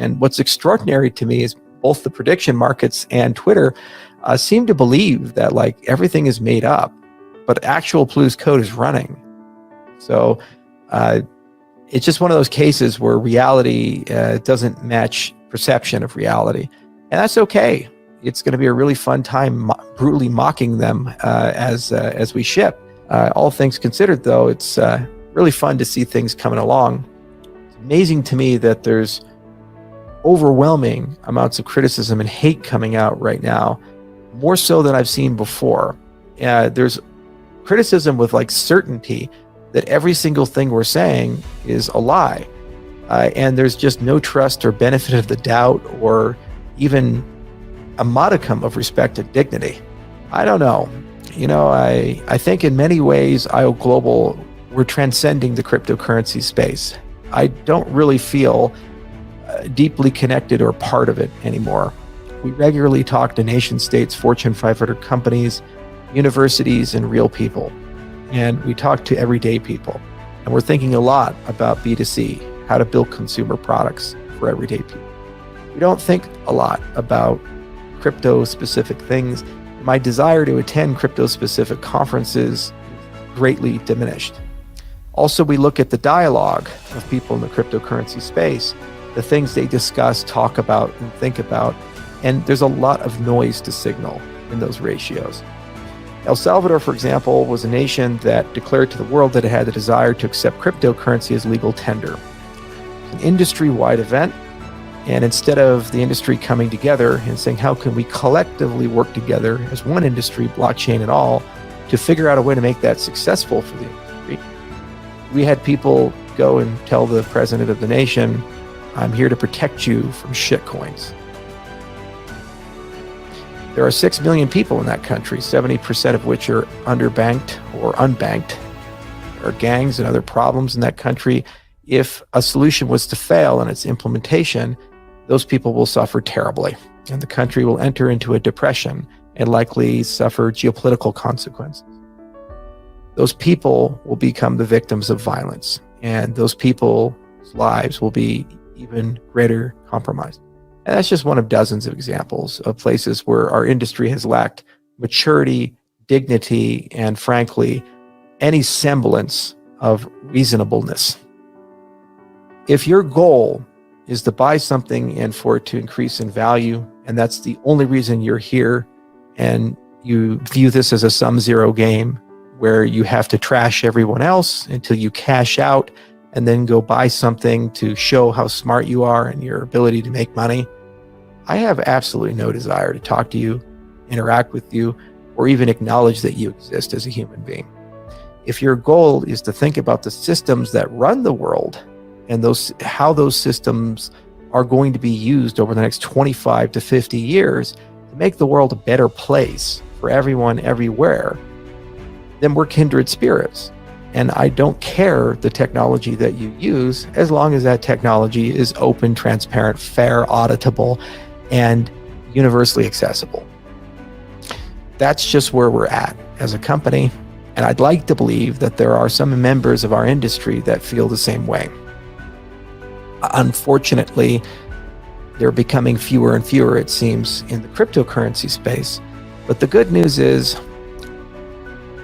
And what's extraordinary to me is both the prediction markets and Twitter seem to believe that like everything is made up, but actual Plu's code is running. So it's just one of those cases where reality doesn't match perception of reality. And that's okay. It's going to be a really fun time brutally mocking them as we ship. All things considered, though, it's really fun to see things coming along. It's amazing to me that there's overwhelming amounts of criticism and hate coming out right now, more so than I've seen before. There's criticism with like certainty that every single thing we're saying is a lie. And there's just no trust or benefit of the doubt or even a modicum of respect and dignity. I don't know. You know, I think in many ways, IO Global, we're transcending the cryptocurrency space. I don't really feel deeply connected or part of it anymore. We regularly talk to nation states, Fortune 500 companies, universities, and real people. And we talk to everyday people. And we're thinking a lot about B2C, how to build consumer products for everyday people. We don't think a lot about crypto-specific things. My desire to attend crypto-specific conferences is greatly diminished. Also, we look at the dialogue of people in the cryptocurrency space, the things they discuss, talk about, and think about, and there's a lot of noise to signal in those ratios. El Salvador, for example, was a nation that declared to the world that it had the desire to accept cryptocurrency as legal tender. It's an industry-wide event, and instead of the industry coming together and saying, how can we collectively work together as one industry, blockchain and all, to figure out a way to make that successful for the industry, we had people go and tell the president of the nation, I'm here to protect you from shitcoins. There are 6 million people in that country, 70% of which are underbanked or unbanked. There are gangs and other problems in that country. If a solution was to fail in its implementation, those people will suffer terribly, and the country will enter into a depression and likely suffer geopolitical consequences. Those people will become the victims of violence, and those people's lives will be even greater compromised. And that's just one of dozens of examples of places where our industry has lacked maturity, dignity, and frankly, any semblance of reasonableness. If your goal is to buy something and for it to increase in value, and that's the only reason you're here, and you view this as a sum-zero game where you have to trash everyone else until you cash out and then go buy something to show how smart you are and your ability to make money, I have absolutely no desire to talk to you, interact with you, or even acknowledge that you exist as a human being. If your goal is to think about the systems that run the world and how those systems are going to be used over the next 25 to 50 years to make the world a better place for everyone everywhere, then we're kindred spirits. And I don't care the technology that you use as long as that technology is open, transparent, fair, auditable, and universally accessible. That's just where we're at as a company. And I'd like to believe that there are some members of our industry that feel the same way. Unfortunately, they're becoming fewer and fewer, it seems, in the cryptocurrency space. But the good news is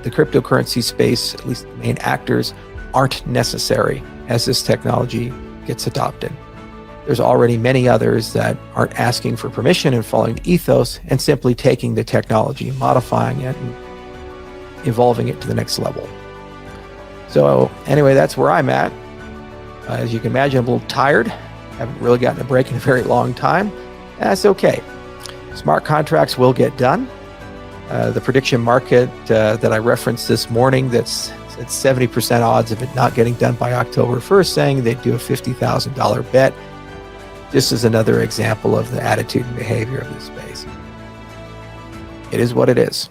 the cryptocurrency space, at least the main actors, aren't necessary as this technology gets adopted. There's already many others that aren't asking for permission and following the ethos and simply taking the technology, modifying it, and evolving it to the next level. So anyway, that's where I'm at. As you can imagine, I'm a little tired. Haven't really gotten a break in a very long time. That's okay. Smart contracts will get done. The prediction market that I referenced this morning, that's at 70% odds of it not getting done by October 1st, saying they'd do a $50,000 bet. This is another example of the attitude and behavior of this space. It is what it is.